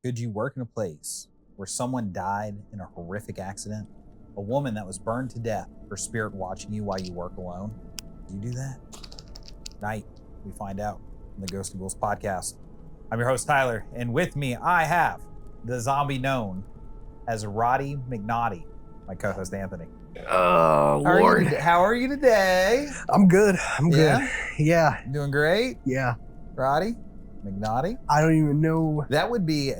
Could you work in a place where someone died in a horrific accident? A woman that was burned to death, her spirit watching you while you work alone? Do you do that? Tonight, we find out on the Ghost and Ghouls podcast. I'm your host, Tyler, and with me, I have the zombie known as Roddy McNaughty, my co-host, Anthony. Oh, Lord. How are you today? I'm good. Good. Yeah. Doing great? Yeah. Roddy McNaughty? I don't even know. That would be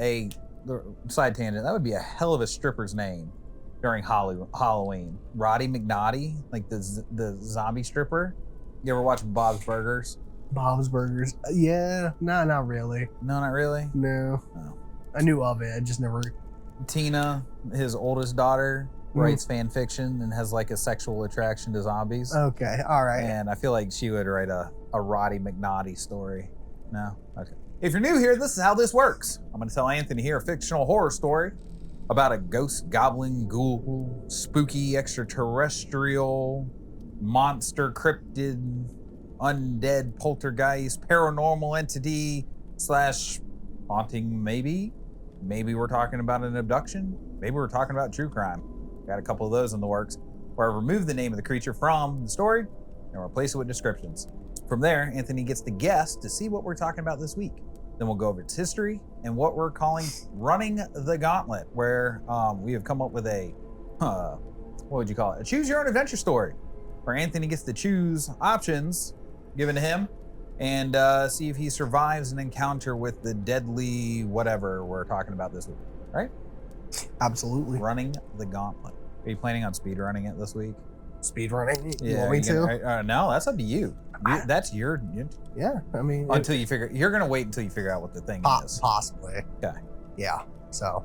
side tangent, that would be a hell of a stripper's name during Halloween. Roddy McNaughty, like the zombie stripper. You ever watch Bob's Burgers? Bob's Burgers. Yeah. No, not really. No, not really? No. Oh. I knew of it. I just never. Tina, his oldest daughter, writes fan fiction and has like a sexual attraction to zombies. Okay. All right. And I feel like she would write a Roddy McNaughty story. No? Okay. If you're new here, this is how this works. I'm going to tell Anthony here a fictional horror story about a ghost, goblin, ghoul, spooky, extraterrestrial, monster, cryptid, undead, poltergeist, paranormal entity / haunting, maybe. Maybe we're talking about an abduction. Maybe we're talking about true crime. Got a couple of those in the works, where I remove the name of the creature from the story and replace it with descriptions. From there, Anthony gets to guess to see what we're talking about this week. Then we'll go over its history and what we're calling running the gauntlet, where we have come up with a, what would you call it? A choose your own adventure story, where Anthony gets to choose options given to him and see if he survives an encounter with the deadly whatever we're talking about this week, right? Absolutely. Running the gauntlet. Are you planning on speed running it this week? Speed running? Yeah, you want me to? No, that's up to you. That's your. Yeah, I mean. Until you figure. You're going to wait until you figure out what the thing is. Possibly. Okay. Yeah, so.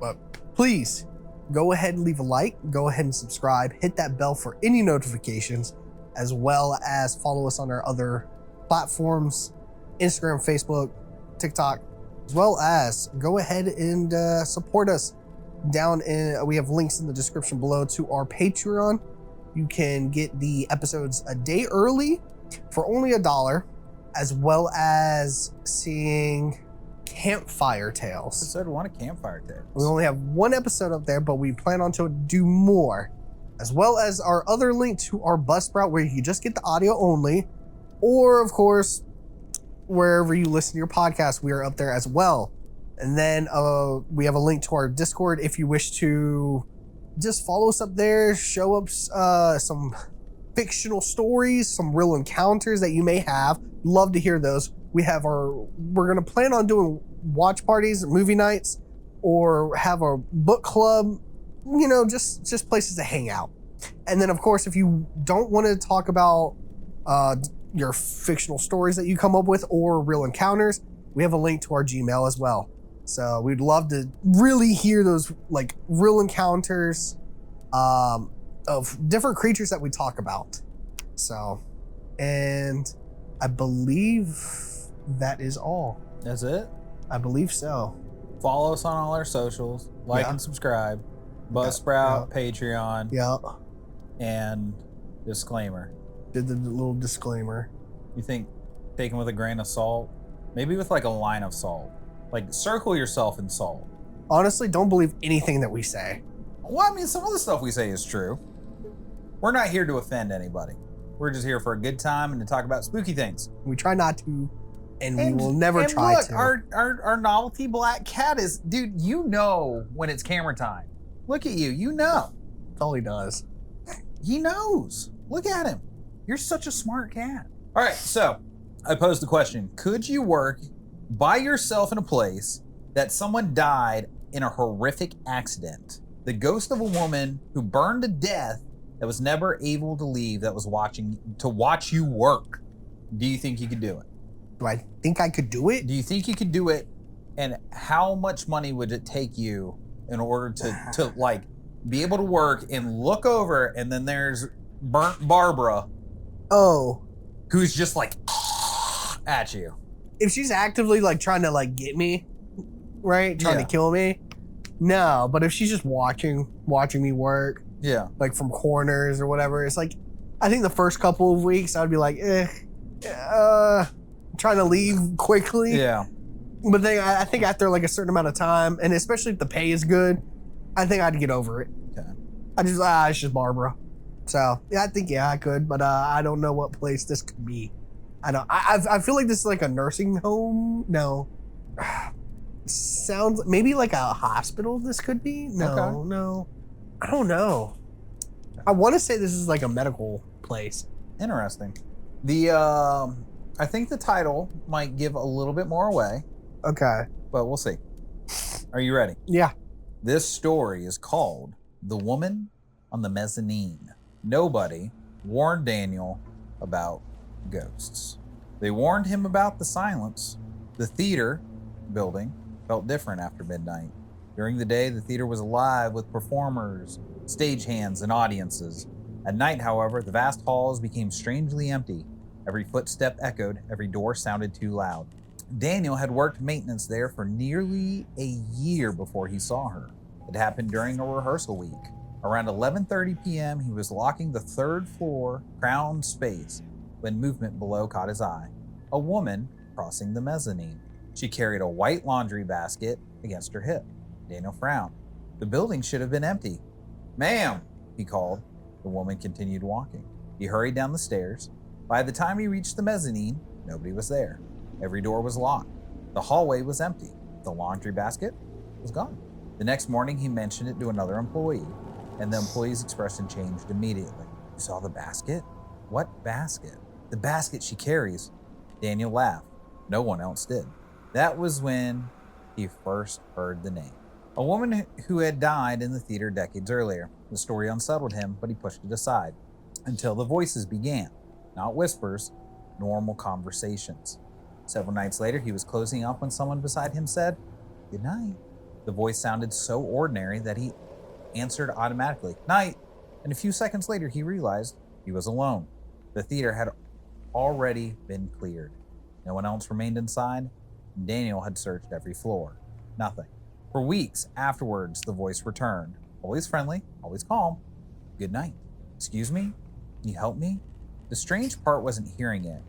But please, go ahead and leave a like. Go ahead and subscribe. Hit that bell for any notifications, as well as follow us on our other platforms, Instagram, Facebook, TikTok, as well as go ahead and support us down in, we have links in the description below to our Patreon. You can get the episodes a day early for only $1, as well as seeing Campfire Tales. Episode 1 of Campfire Tales. We only have one episode up there, but we plan on to do more, as well as our other link to our Buzzsprout, where you just get the audio only, or of course, wherever you listen to your podcast, we are up there as well. And then we have a link to our Discord if you wish to just follow us up there, show up some fictional stories, some real encounters that you may have. Love to hear those. We're going to plan on doing watch parties, movie nights, or have a book club, just places to hang out. And then, of course, if you don't want to talk about your fictional stories that you come up with or real encounters, we have a link to our Gmail as well. So we'd love to really hear those like real encounters of different creatures that we talk about. So, and I believe that is all. That's it? I believe so. Follow us on all our socials. Like and subscribe. Buzzsprout, Patreon. Yeah. And disclaimer. Did the little disclaimer. You think taken with a grain of salt? Maybe with like a line of salt. Like circle yourself in salt. Honestly, don't believe anything that we say. Well, I mean, some of the stuff we say is true. We're not here to offend anybody. We're just here for a good time and to talk about spooky things. We try not to, and we will never try to. Our novelty black cat is, dude, you know when it's camera time. Look at you, you know. That's all he does. He knows. Look at him. You're such a smart cat. All right, so I posed the question, could you work by yourself in a place that someone died in a horrific accident? The ghost of a woman who burned to death that was never able to leave, that was watching to watch you work. Do you think you could do it? Do I think I could do it? Do you think you could do it? And how much money would it take you in order to like be able to work and look over and then there's burnt Barbara? Oh. Who's just like at you. If she's actively like trying to like get me, right? Trying to kill me. No, but if she's just watching me work, like from corners or whatever, it's like, I think the first couple of weeks I'd be like, trying to leave quickly. Yeah. But then I think after like a certain amount of time, and especially if the pay is good, I think I'd get over it. Okay. It's just Barbara. So yeah, I think I could, but I don't know what place this could be. I feel like this is like a nursing home. No, sounds maybe like a hospital. This could be. No, I don't know. I want to say this is like a medical place. Interesting. The I think the title might give a little bit more away, Okay. but we'll see. Are you ready? Yeah. This story is called The Woman on the Mezzanine. Nobody warned Daniel about ghosts. They warned him about the silence. The theater building felt different after midnight. During the day, the theater was alive with performers, stagehands, and audiences. At night, however, the vast halls became strangely empty. Every footstep echoed, every door sounded too loud. Daniel had worked maintenance there for nearly a year before he saw her. It happened during a rehearsal week. Around 11:30 p.m., he was locking the third floor crown space when movement below caught his eye. A woman crossing the mezzanine. She carried a white laundry basket against her hip. Daniel frowned. The building should have been empty. "Ma'am," he called. The woman continued walking. He hurried down the stairs. By the time he reached the mezzanine, nobody was there. Every door was locked. The hallway was empty. The laundry basket was gone. The next morning, he mentioned it to another employee, and the employee's expression changed immediately. "You saw the basket?" "What basket?" "The basket she carries." Daniel laughed. No one else did. That was when he first heard the name. A woman who had died in the theater decades earlier. The story unsettled him, but he pushed it aside until the voices began. Not whispers, normal conversations. Several nights later, he was closing up when someone beside him said, "Good night." The voice sounded so ordinary that he answered automatically, "Night." And a few seconds later, he realized he was alone. The theater had already been cleared. No one else remained inside. Daniel had searched every floor. Nothing. For weeks afterwards, the voice returned. Always friendly, always calm. "Good night." "Excuse me? Can you help me?" The strange part wasn't hearing it.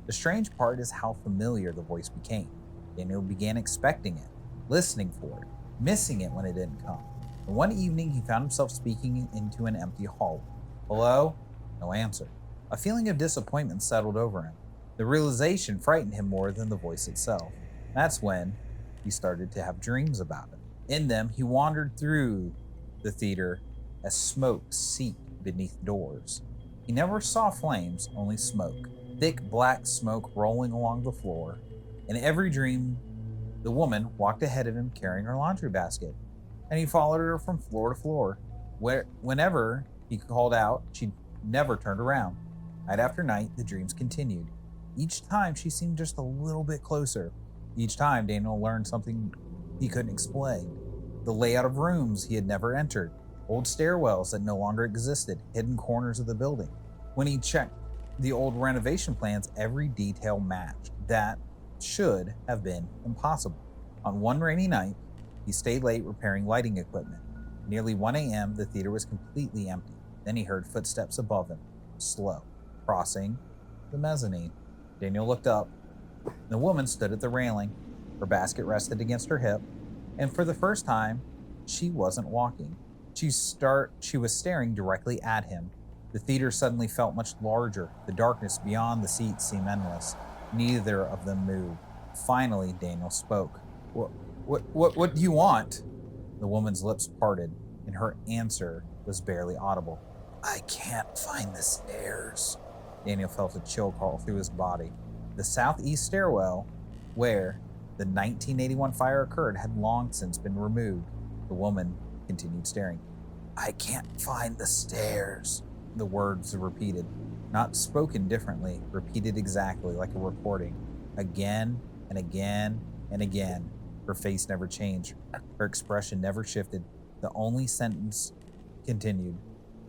The strange part is how familiar the voice became. Daniel began expecting it, listening for it, missing it when it didn't come. And one evening, he found himself speaking into an empty hall. "Hello?" No answer. A feeling of disappointment settled over him. The realization frightened him more than the voice itself. That's when he started to have dreams about it. In them, he wandered through the theater as smoke seeped beneath doors. He never saw flames, only smoke. Thick black smoke rolling along the floor. In every dream, the woman walked ahead of him carrying her laundry basket, and he followed her from floor to floor. Whenever he called out, she never turned around. Night after night, the dreams continued. Each time, she seemed just a little bit closer. Each time, Daniel learned something he couldn't explain. The layout of rooms he had never entered, old stairwells that no longer existed, hidden corners of the building. When he checked the old renovation plans, every detail matched. That should have been impossible. On one rainy night, he stayed late repairing lighting equipment. Nearly 1 a.m., the theater was completely empty. Then he heard footsteps above him, slow, crossing the mezzanine. Daniel looked up. The woman stood at the railing. Her basket rested against her hip, and for the first time, she wasn't walking. She was staring directly at him. The theater suddenly felt much larger. The darkness beyond the seats seemed endless. Neither of them moved. Finally, Daniel spoke. What do you want?" The woman's lips parted, and her answer was barely audible. "I can't find the stairs." Daniel felt a chill crawl through his body. The southeast stairwell, where the 1981 fire occurred, had long since been removed. The woman continued staring. "I can't find the stairs." The words repeated, not spoken differently, repeated exactly like a recording. Again and again and again. Her face never changed. Her expression never shifted. The only sentence continued.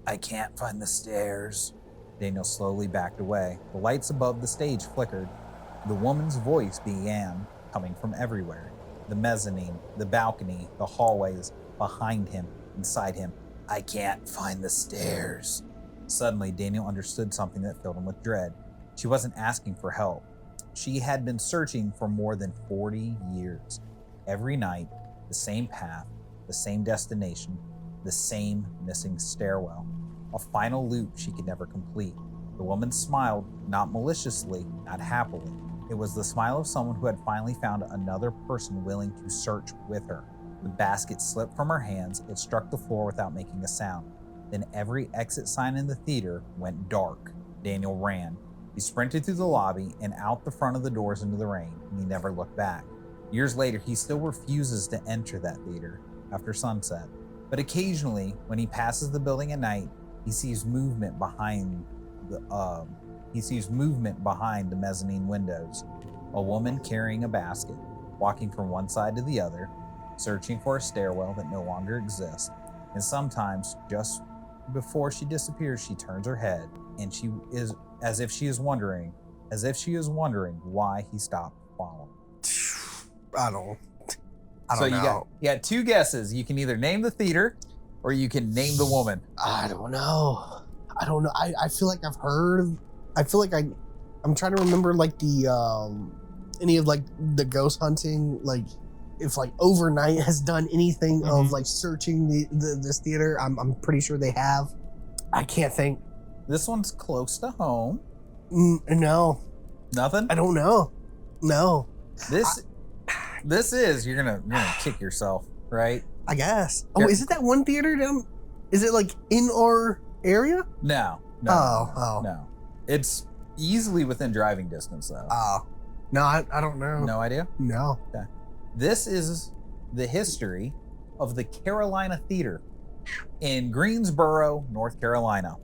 "I can't find the stairs." Daniel slowly backed away. The lights above the stage flickered. The woman's voice began coming from everywhere. The mezzanine, the balcony, the hallways, behind him, inside him. "I can't find the stairs." Suddenly, Daniel understood something that filled him with dread. She wasn't asking for help. she had been searching for more than 40 years. Every night, the same path, the same destination, the same missing stairwell. A final loop she could never complete. The woman smiled, not maliciously, not happily. It was the smile of someone who had finally found another person willing to search with her. The basket slipped from her hands. It struck the floor without making a sound. Then every exit sign in the theater went dark. Daniel ran. He sprinted through the lobby and out the front of the doors into the rain, and he never looked back. Years later, he still refuses to enter that theater after sunset. But occasionally, when he passes the building at night, he sees movement behind the mezzanine windows. A woman carrying a basket, walking from one side to the other, searching for a stairwell that no longer exists. And sometimes, just before she disappears, she turns her head, and she is as if she is wondering why he stopped following. I don't So know. you got two guesses. You can either name the theater or you can name the woman. I don't know. I feel like I've heard. I feel like I'm trying to remember like the any of like the ghost hunting, like if like Overnight has done anything of like searching this theater. I'm pretty sure they have. I can't think. This one's close to home. No. Nothing? I don't know. No. This is you're gonna kick yourself, right? I guess. Oh, is it that one theater down? Is it like in our area? No. No. It's easily within driving distance though. Oh. No, I don't know. No idea? No. Okay. This is the history of the Carolina Theater in Greensboro, North Carolina.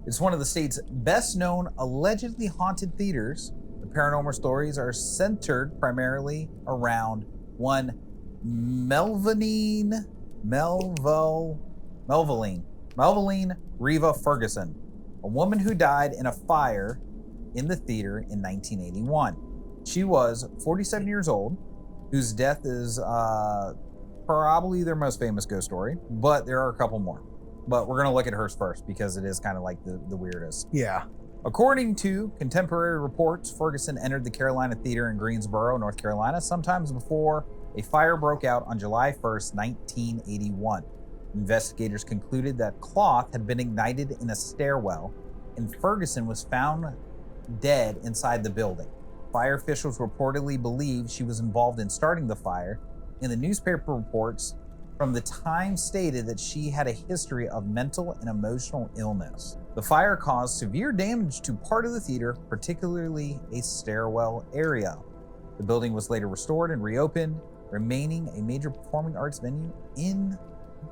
It's one of the state's best known allegedly haunted theaters. The paranormal stories are centered primarily around one Melvaline Reva Ferguson, a woman who died in a fire in the theater in 1981. She was 47 years old, whose death is probably their most famous ghost story, but there are a couple more. But we're going to look at hers first because it is kind of like the weirdest. Yeah. According to contemporary reports, Ferguson entered the Carolina Theater in Greensboro, North Carolina, sometimes before a fire broke out on July 1st, 1981. Investigators concluded that cloth had been ignited in a stairwell, and Ferguson was found dead inside the building. Fire officials reportedly believed she was involved in starting the fire, and the newspaper reports from the time stated that she had a history of mental and emotional illness. The fire caused severe damage to part of the theater, particularly a stairwell area. The building was later restored and reopened, remaining a major performing arts venue in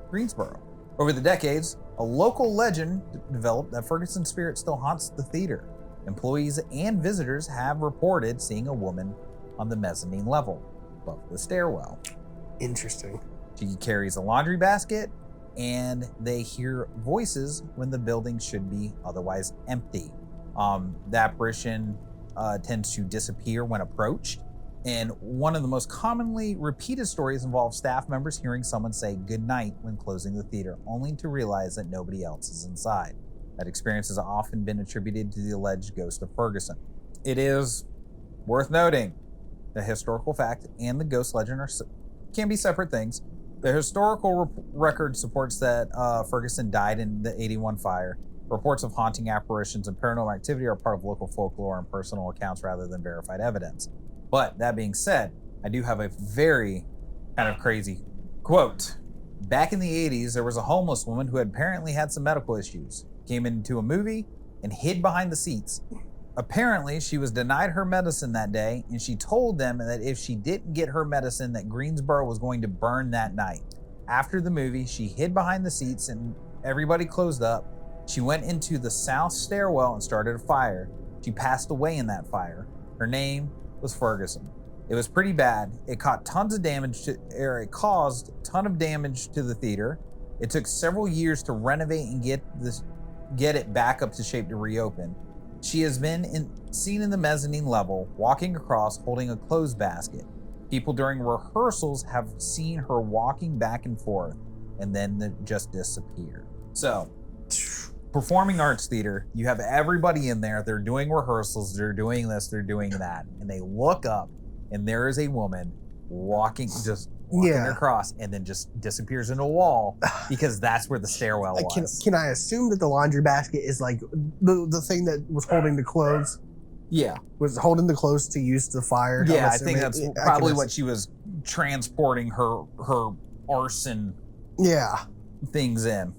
Greensboro. Over the decades, a local legend developed that Ferguson's spirit still haunts the theater. Employees and visitors have reported seeing a woman on the mezzanine level above the stairwell. Interesting. She carries a laundry basket, and they hear voices when the building should be otherwise empty. The apparition tends to disappear when approached, and one of the most commonly repeated stories involves staff members hearing someone say good night when closing the theater, only to realize that nobody else is inside. That experience has often been attributed to the alleged ghost of Ferguson. It is worth noting the historical fact and the ghost legend can be separate things. The historical record supports that Ferguson died in the 81 fire. Reports of haunting apparitions and paranormal activity are part of local folklore and personal accounts rather than verified evidence. But that being said, I do have a very kind of crazy quote. Back in the 80s, there was a homeless woman who had apparently had some medical issues. Came into a movie and hid behind the seats. Apparently, she was denied her medicine that day, and she told them that if she didn't get her medicine, that Greensboro was going to burn that night. After the movie, she hid behind the seats and everybody closed up. She went into the south stairwell and started a fire. She passed away in that fire. Her name was Ferguson. It was pretty bad. It caused a ton of damage to the theater. It took several years to renovate and get it back up to shape to reopen. She has been seen in the mezzanine level, walking across, holding a clothes basket. People during rehearsals have seen her walking back and forth, and then just disappear. So, performing arts theater, you have everybody in there, they're doing rehearsals, they're doing this, they're doing that, and they look up and there is a woman walking across and then just disappears into a wall because that's where the stairwell was. Can I assume that the laundry basket is like the thing that was holding the clothes? Yeah. Was holding the clothes to use the fire? Yeah, I think that's probably what she was transporting her arson things in.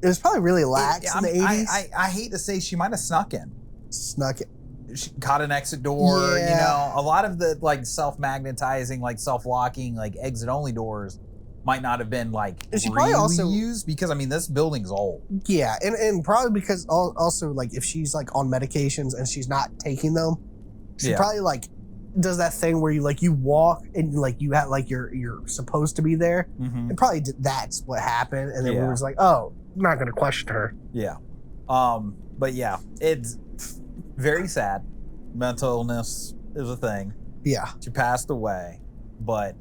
It was probably really lax in the 80s. I hate to say she might have snuck in. Snuck it. She caught an exit door, you know. A lot of the like self-magnetizing, like self-locking, like exit-only doors might not have been like really used because I mean this building's old. Yeah, and probably because also like if she's like on medications and she's not taking them, she probably like does that thing where you walk and like you have like you're supposed to be there. And probably that's what happened, and then we was like, oh, I'm not gonna question her. Yeah, but yeah, it's very sad. Mental illness is a thing. Yeah, she passed away, but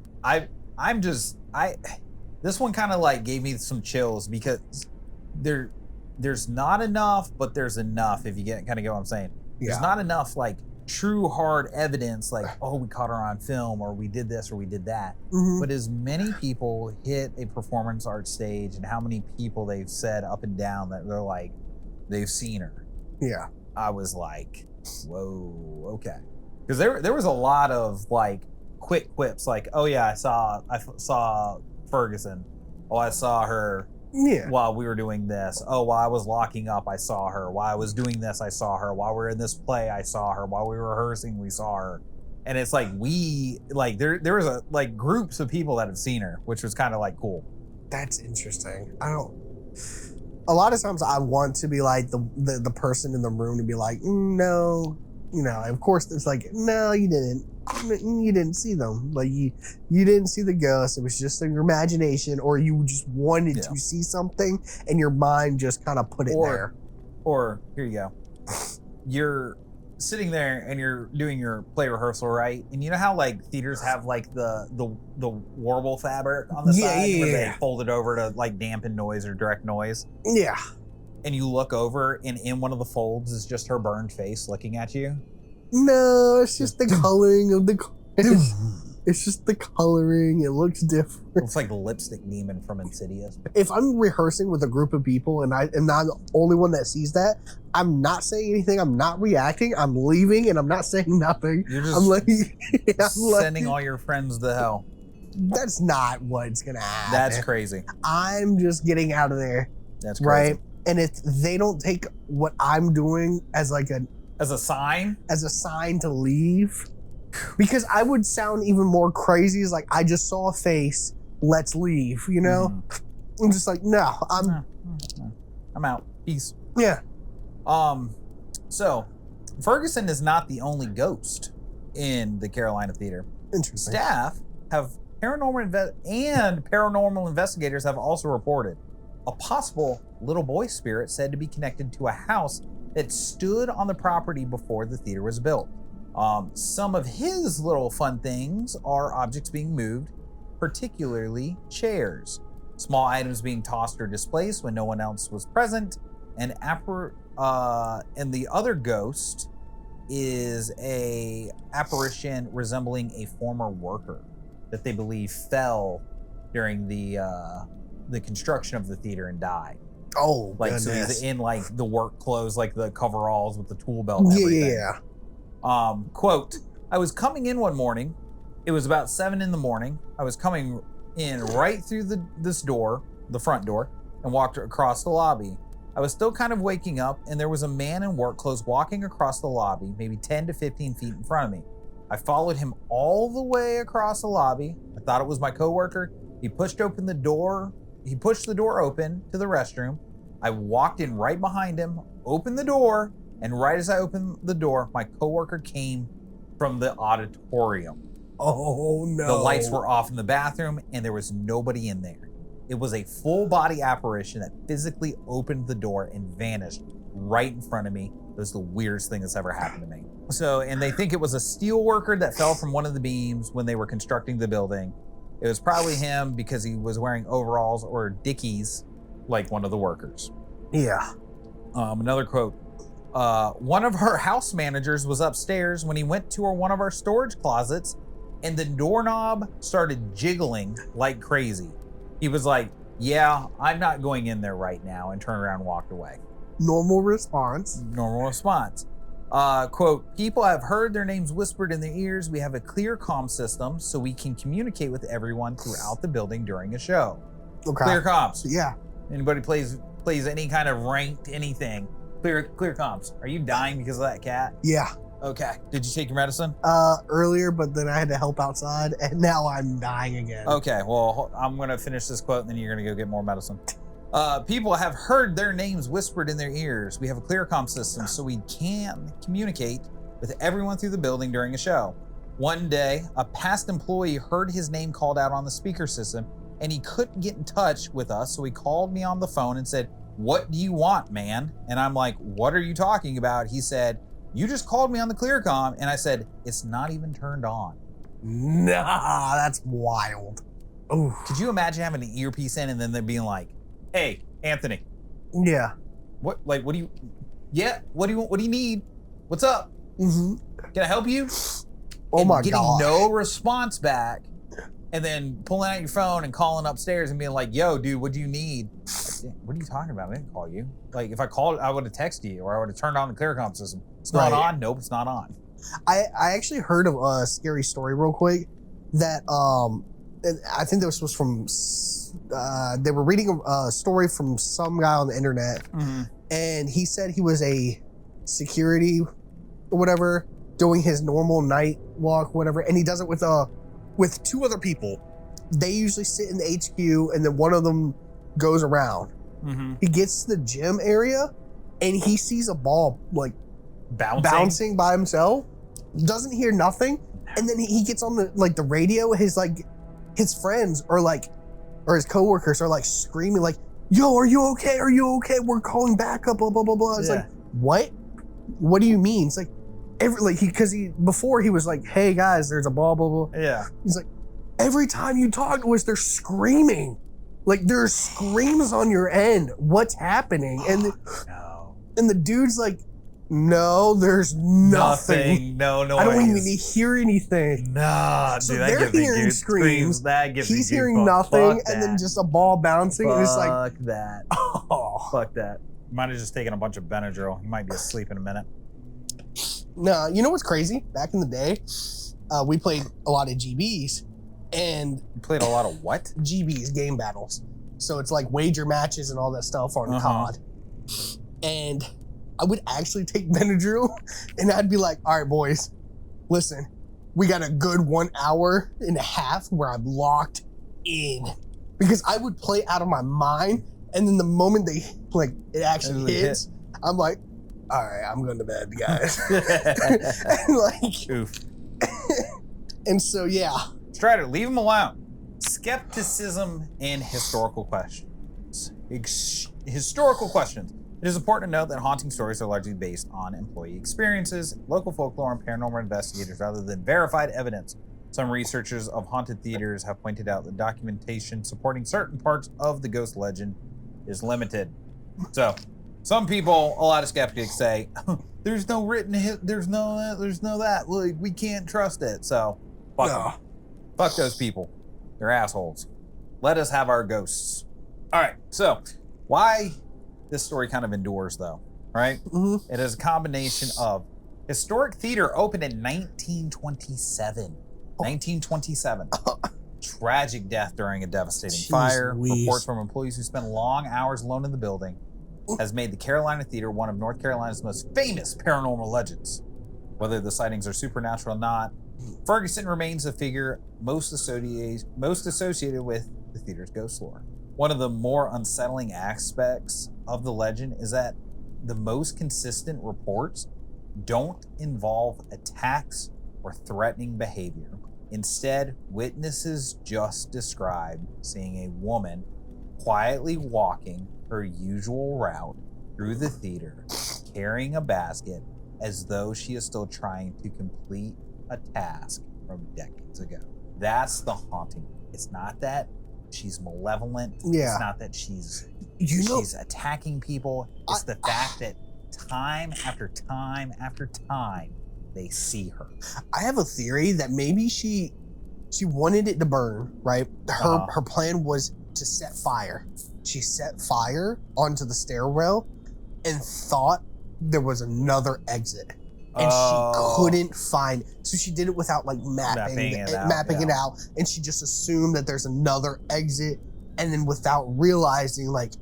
this one kind of like gave me some chills because there's not enough, but there's enough. If you get what I'm saying, there's not enough like true hard evidence, like oh we caught her on film or we did this or we did that. But as many people hit a performance art stage and how many people they've said up and down that they're like they've seen her. Yeah, I was like, whoa, okay, because there was a lot of like quick quips like oh yeah I saw Ferguson. Oh, I saw her while we were doing this. Oh, while I was locking up, I saw her. While I was doing this, I saw her. While we were in this play, I saw her. While we were rehearsing, we saw her. And it's like there was like groups of people that have seen her, which was kind of like cool. That's interesting. A lot of times I want to be like the person in the room to be like, no, of course it's like, no, you didn't see them. Like you didn't see the ghost. It was just in your imagination, or you just wanted to see something and your mind just kind of put it there. Or here you go. You're sitting there and you're doing your play rehearsal, right? And you know how like theaters have like the warble fabric on the side where they fold it over to like dampen noise or direct noise? Yeah. And you look over and in one of the folds is just her burned face looking at you? No, it's just the coloring of the... It's just the coloring. It looks different. It's like the lipstick demon from Insidious. If I'm rehearsing with a group of people and I am not the only one that sees that, I'm not saying anything. I'm not reacting. I'm leaving and I'm not saying nothing. You're just I'm sending all your friends to hell. That's not what's going to happen. That's crazy. I'm just getting out of there. That's crazy. Right? And if they don't take what I'm doing as like as a sign to leave, because I would sound even more crazy as like, I just saw a face, let's leave, you know? I'm just like, no, I'm out. Peace. Yeah. So Ferguson is not the only ghost in the Carolina Theater. Interesting. Staff have paranormal investigators have also reported a possible little boy spirit said to be connected to a house that stood on the property before the theater was built. Some of his little fun things are objects being moved, particularly chairs, small items being tossed or displaced when no one else was present, and the other ghost is a apparition resembling a former worker that they believe fell during the construction of the theater and died. Oh, like goodness. So he's in like the work clothes, like the coveralls with the tool belt and everything. Yeah. Quote, I was coming in one morning. It was about 7 a.m. I was coming in right through this door, the front door, and walked across the lobby. I was still kind of waking up, and there was a man in work clothes walking across the lobby, maybe 10 to 15 feet in front of me. I followed him all the way across the lobby. I thought it was my coworker. He pushed the door open to the restroom. I walked in right behind him, opened the door, and right as I opened the door, my coworker came from the auditorium. Oh no. The lights were off in the bathroom and there was nobody in there. It was a full body apparition that physically opened the door and vanished right in front of me. It was the weirdest thing that's ever happened to me. And they think it was a steel worker that fell from one of the beams when they were constructing the building. It was probably him because he was wearing overalls or Dickies like one of the workers. Yeah. Another quote. One of her house managers was upstairs when he went to one of our storage closets, and the doorknob started jiggling like crazy. He was like, yeah, I'm not going in there right now, and turned around and walked away. Normal response. Normal response. Quote, people have heard their names whispered in their ears. We have a clear comm system so we can communicate with everyone throughout the building during a show. Okay. Clear comms. Yeah. Anybody plays any kind of ranked anything. Clear comms. Are you dying because of that cat? Yeah. Okay. Did you take your medicine? Earlier, but then I had to help outside, and now I'm dying again. Okay. Well, I'm gonna finish this quote, and then you're gonna go get more medicine. People have heard their names whispered in their ears. We have a clear comm system so we can communicate with everyone through the building during a show. One day, a past employee heard his name called out on the speaker system, and he couldn't get in touch with us, so he called me on the phone and said, what do you want, man? And I'm like, what are you talking about? He said, you just called me on the clear comm. And I said, it's not even turned on. Nah, that's wild. Oh. Could you imagine having an earpiece in and then they're being like, hey, Anthony. Yeah. What do you need? What's up? Mm-hmm. Can I help you? Oh and my getting god. no response back, and then pulling out your phone and calling upstairs and being like, yo, dude, what do you need? Like, what are you talking about? I didn't call you. Like, if I called, I would have texted you, or I would have turned on the clear comm system. It's not on. Nope, it's not on. I actually heard of a scary story real quick that and I think this was from they were reading a story from some guy on the internet, and he said he was a security or whatever doing his normal night walk, whatever, and he does it with two other people. They usually sit in the HQ, and then one of them goes around. He gets to the gym area, and he sees a ball like bouncing by himself. Doesn't hear nothing, and then he gets on the radio. His friends or his coworkers are like screaming like, "Yo, are you okay? Are you okay? We're calling backup." Blah blah blah blah. It's like, what? What do you mean? It's like before he was like, "Hey guys, there's a blah blah blah." Yeah. He's like, every time you talk to us, they're screaming. Like there's screams on your end. What's happening? And the dude's like, no, there's nothing. No noise. I don't even hear anything. Nah, so dude, they're hearing screams. That gives He's me hearing nothing, and then just a ball bouncing. Fuck and it's like, that. Oh, fuck that. Might have just taken a bunch of Benadryl. He might be asleep in a minute. No, you know what's crazy? Back in the day, we played a lot of GBs, and you played a lot of what? GBs, game battles. So it's like wager matches and all that stuff on COD. And I would actually take Benadryl, and I'd be like, all right, boys, listen, we got a good 1 hour and a half where I'm locked in. Because I would play out of my mind, and then the moment it actually hits, I'm like, all right, I'm going to bed, guys. and oof. And so, yeah. Strider, leave him alone. Skepticism and historical questions. Historical questions. It is important to note that haunting stories are largely based on employee experiences, local folklore, and paranormal investigators rather than verified evidence. Some researchers of haunted theaters have pointed out that documentation supporting certain parts of the ghost legend is limited. So, some people, a lot of skeptics say, there's no written, there's no that, we can't trust it. So, fuck those people. They're assholes. Let us have our ghosts. All right, so why this story kind of endures though, right? It is a combination of historic theater opened in 1927. 1927. Tragic death during a devastating fire. Reports from employees who spent long hours alone in the building has made the Carolina Theater one of North Carolina's most famous paranormal legends. Whether the sightings are supernatural or not, Ferguson remains the figure most associated with the theater's ghost lore. One of the more unsettling aspects of the legend is that the most consistent reports don't involve attacks or threatening behavior. Instead, witnesses just describe seeing a woman quietly walking her usual route through the theater, carrying a basket as though she is still trying to complete a task from decades ago. That's the haunting. It's not that she's malevolent. Yeah. It's not that she's attacking people. It's the fact that time after time after time they see her. I have a theory that maybe she wanted it to burn, right? Her plan was to set fire. She set fire onto the stairwell and thought there was another exit. And she couldn't find, so she did it without like mapping it out, and she just assumed that there's another exit, and then without realizing, like,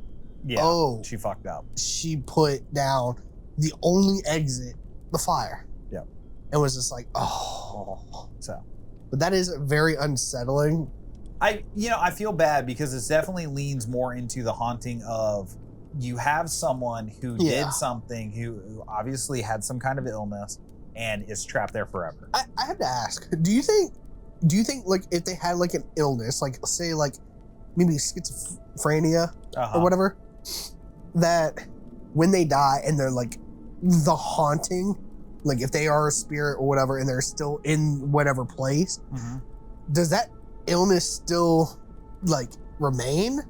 she fucked up. She put down the only exit, the fire. Yep. And was just like, So, but that is very unsettling. I feel bad because it definitely leans more into the haunting of, you have someone who did something, who obviously had some kind of illness and is trapped there forever. I have to ask, do you think like if they had like an illness, like say like maybe schizophrenia or whatever, that when they die and they're like the haunting, like if they are a spirit or whatever and they're still in whatever place, does that illness still like remain?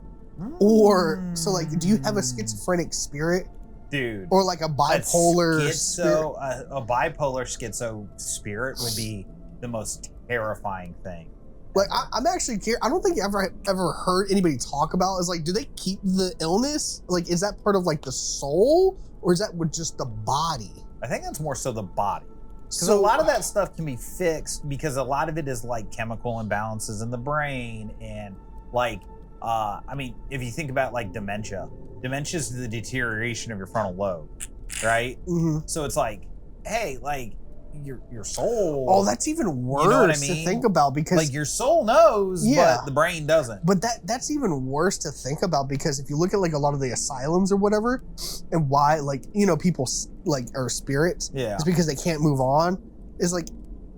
Or so like, do you have a schizophrenic spirit, dude, or like a bipolar spirit? A bipolar schizo spirit would be the most terrifying thing. Like I'm actually curious. I don't think I ever heard anybody talk about is like, do they keep the illness? Like, is that part of like the soul, or is that with just the body? I think that's more so the body. Because a lot of that stuff can be fixed, because a lot of it is like chemical imbalances in the brain, and like, I mean, if you think about like dementia is the deterioration of your frontal lobe, right? So it's like, hey, like your soul. Oh, that's even worse, you know what I mean? To think about, because like your soul knows, but the brain doesn't. But that's even worse to think about, because if you look at like a lot of the asylums or whatever, and why like, you know, people like are spirits, it's because they can't move on. Is like,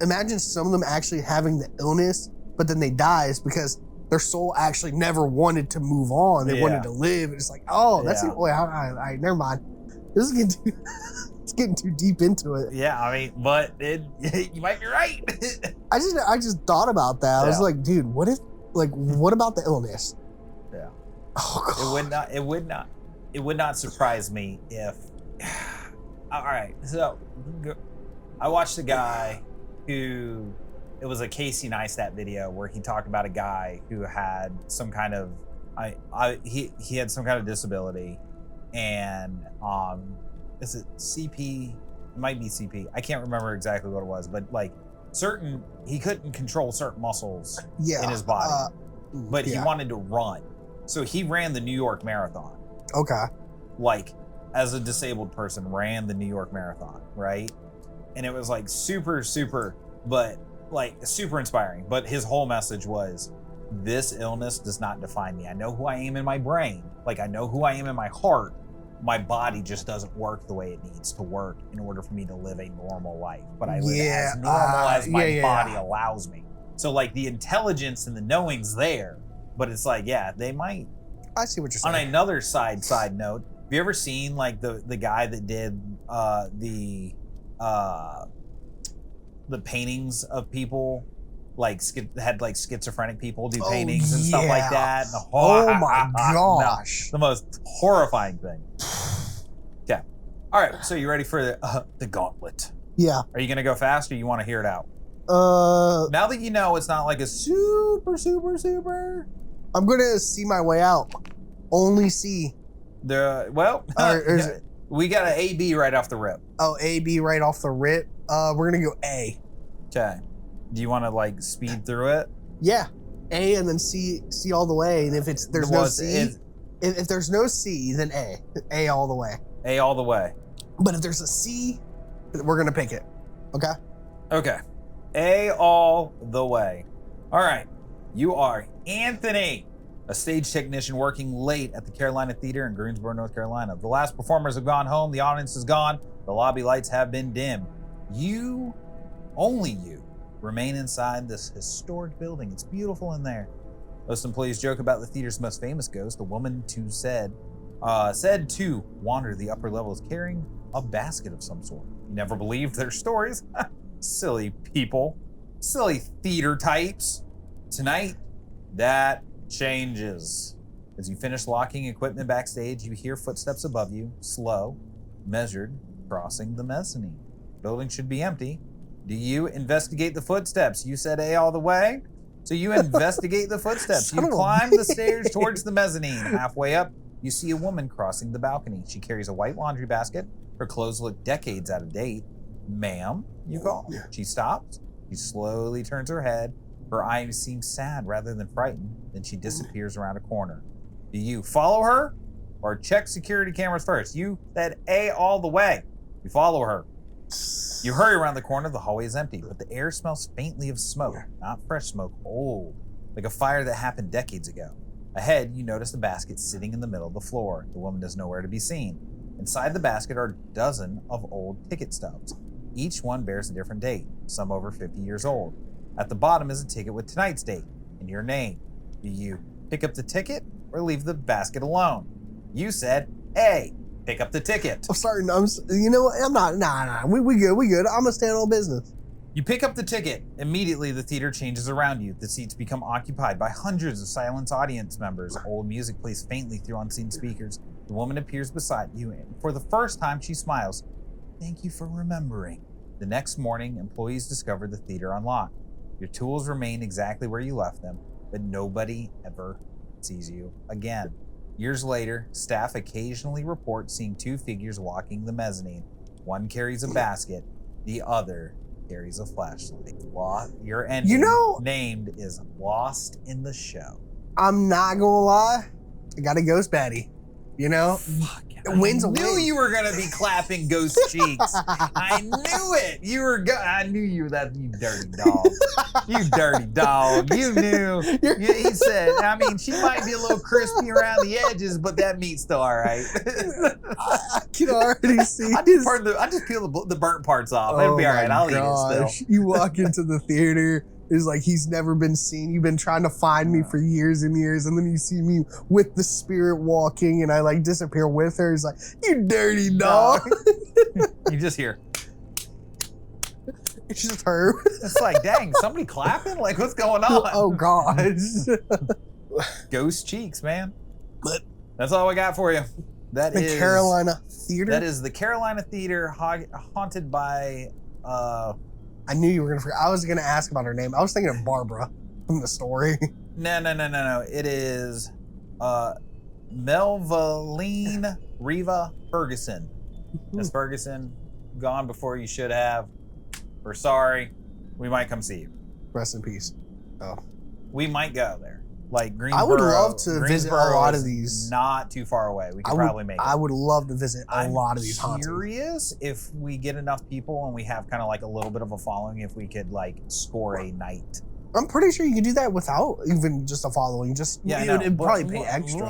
imagine some of them actually having the illness, but then they die is because their soul actually never wanted to move on. They wanted to live. And it's like, that's I never mind. This is getting too deep into it. Yeah, I mean, but you might be right. I just thought about that. I was like, dude, what about the illness? Yeah. Oh God. It would not surprise me if. All right, so I watched a guy who. It was a Casey Neistat video where he talked about a guy who had some kind of he had some kind of disability, and is it CP? It might be CP. I can't remember exactly what it was, but like he couldn't control certain muscles in his body, but he wanted to run, so he ran the New York Marathon. Okay. Like, as a disabled person, ran the New York Marathon, right? And it was like super, but like super inspiring. But his whole message was, this illness does not define me. I know who I am in my brain. Like, I know who I am in my heart. My body just doesn't work the way it needs to work in order for me to live a normal life. But I live as normal as my body allows me. So like the intelligence and the knowing's there, but it's like, they might. I see what you're saying. On another side note, have you ever seen like the guy that did the paintings of people, like had like schizophrenic people do paintings and stuff like that? And oh my gosh, the most horrifying thing. Okay, all right. So you ready for the gauntlet? Yeah. Are you gonna go fast, or you want to hear it out? Now that you know it's not like a super. I'm gonna see my way out. Only see. We got an A/B right off the rip. Oh, A/B right off the rip. We're gonna go A. Okay. Do you want to like speed through it? Yeah, A and then C all the way. And if there's no C, if there's no C, then A all the way. A all the way. But if there's a C, we're gonna pick it. Okay. Okay. A all the way. All right. You are Anthony, a stage technician working late at the Carolina Theater in Greensboro, North Carolina. The last performers have gone home. The audience is gone. The lobby lights have been dimmed. You, only you, remain inside this historic building. It's beautiful in there. Most employees joke about the theater's most famous ghost, a woman said to wander the upper levels carrying a basket of some sort. You never believed their stories. Silly people. Silly theater types. Tonight, that changes. As you finish locking equipment backstage, you hear footsteps above you, slow, measured, crossing the mezzanine. Building should be empty. Do you investigate the footsteps? You said A all the way. So you investigate the footsteps. You climb the stairs towards the mezzanine. Halfway up, you see a woman crossing the balcony. She carries a white laundry basket. Her clothes look decades out of date. Ma'am, you call. She stops. She slowly turns her head. Her eyes seem sad rather than frightened. Then she disappears around a corner. Do you follow her or check security cameras first? You said A all the way. You follow her. You hurry around the corner. The hallway is empty, but the air smells faintly of smoke. Not fresh smoke, old, like a fire that happened decades ago. Ahead, you notice a basket sitting in the middle of the floor. The woman is nowhere to be seen. Inside the basket are a dozen of old ticket stubs. Each one bears a different date, some over 50 years old. At the bottom is a ticket with tonight's date and your name. Do you pick up the ticket or leave the basket alone? You said A, pick up the ticket. I'm sorry, no, you know what? I'm not, nah, we good. I'm gonna stand on business. You pick up the ticket. Immediately, the theater changes around you. The seats become occupied by hundreds of silent audience members. Old music plays faintly through unseen speakers. The woman appears beside you, and for the first time, she smiles. Thank you for remembering. The next morning, employees discover the theater unlocked. Your tools remain exactly where you left them, but nobody ever sees you again. Years later, staff occasionally report seeing two figures walking the mezzanine. One carries a basket, the other carries a flashlight. Your ending named is Lost in the Show. I'm not gonna lie, I got a ghost baddie. You know, wins a win. I knew you were gonna be clapping ghost cheeks. I knew it. I knew you. That you dirty dog. You dirty dog. You knew. He said. I mean, she might be a little crispy around the edges, but that meat's still all right. I can already see. I just peel the burnt parts off. It'll be all right. I'll eat it still. You walk into the theater. It's like he's never been seen. You've been trying to find me for years and years, and then you see me with the spirit walking, and I like disappear with her. He's like, "You dirty dog!" You just hear. It's just her. It's like, dang, somebody clapping? Like, what's going on? Oh gosh. Ghost cheeks, man. But that's all I got for you. That is the Carolina Theater. That is the Carolina Theater, haunted by. I knew you were gonna forget. I was gonna ask about her name. I was thinking of Barbara from the story. No. It is Melvaline Riva Ferguson. Miss Ferguson, gone before you should have. We're sorry. We might come see you. Rest in peace. Oh. We might go there. Like Greensboro. I would love to visit a lot of these. Not too far away. We could probably make it. I would love to visit a lot of these haunted. I'm curious if we get enough people and we have kind of like a little bit of a following, if we could like score a night. I'm pretty sure you could do that without even just a following. Just it'd probably pay extra.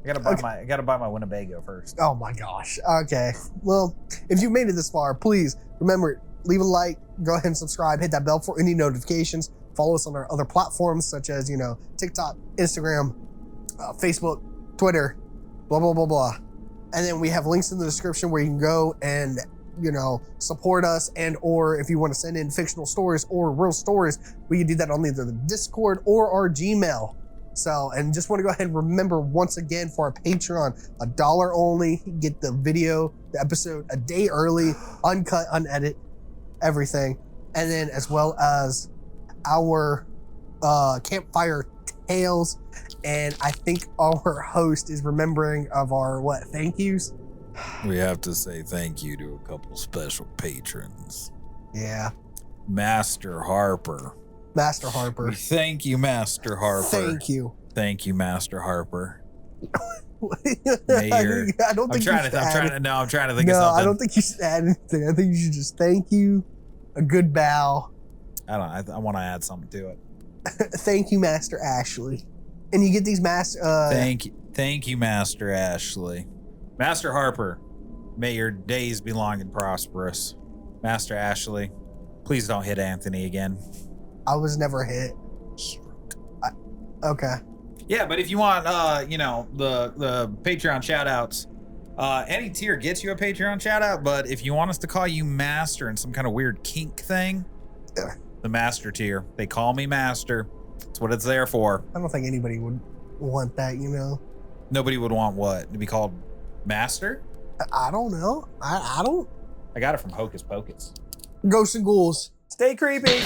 I gotta buy my Winnebago first. Oh my gosh. Okay. Well, if you made it this far, please remember, leave a like, go ahead and subscribe, hit that bell for any notifications. Follow us on our other platforms such as, TikTok, Instagram, Facebook, Twitter, blah, blah, blah, blah. And then we have links in the description where you can go and, support us, and or if you want to send in fictional stories or real stories, we can do that on either the Discord or our Gmail. So, and just want to go ahead and remember once again for our Patreon, $1 only, get the episode a day early, uncut, unedited, everything. And then as well as our campfire tales. And I think our host is remembering of our thank yous. We have to say thank you to a couple special patrons. Yeah. Master Harper. Thank you, Master Harper. Thank you. Thank you, Master Harper. I don't think I'm trying to think of something. I don't think you should add anything. I think you should just thank you, a good bow. I want to add something to it. Thank you, Master Ashley. And you get these Thank you, Master Ashley. Master Harper, may your days be long and prosperous. Master Ashley, please don't hit Anthony again. I was never hit. Okay. Yeah, but if you want, the Patreon shout-outs, any tier gets you a Patreon shout-out, but if you want us to call you Master in some kind of weird kink thing, The master tier. They call me master. That's what it's there for. I don't think anybody would want that, you know. Nobody would want what? To be called master? I don't know. I don't. I got it from Hocus Pocus. Ghosts and ghouls. Stay creepy.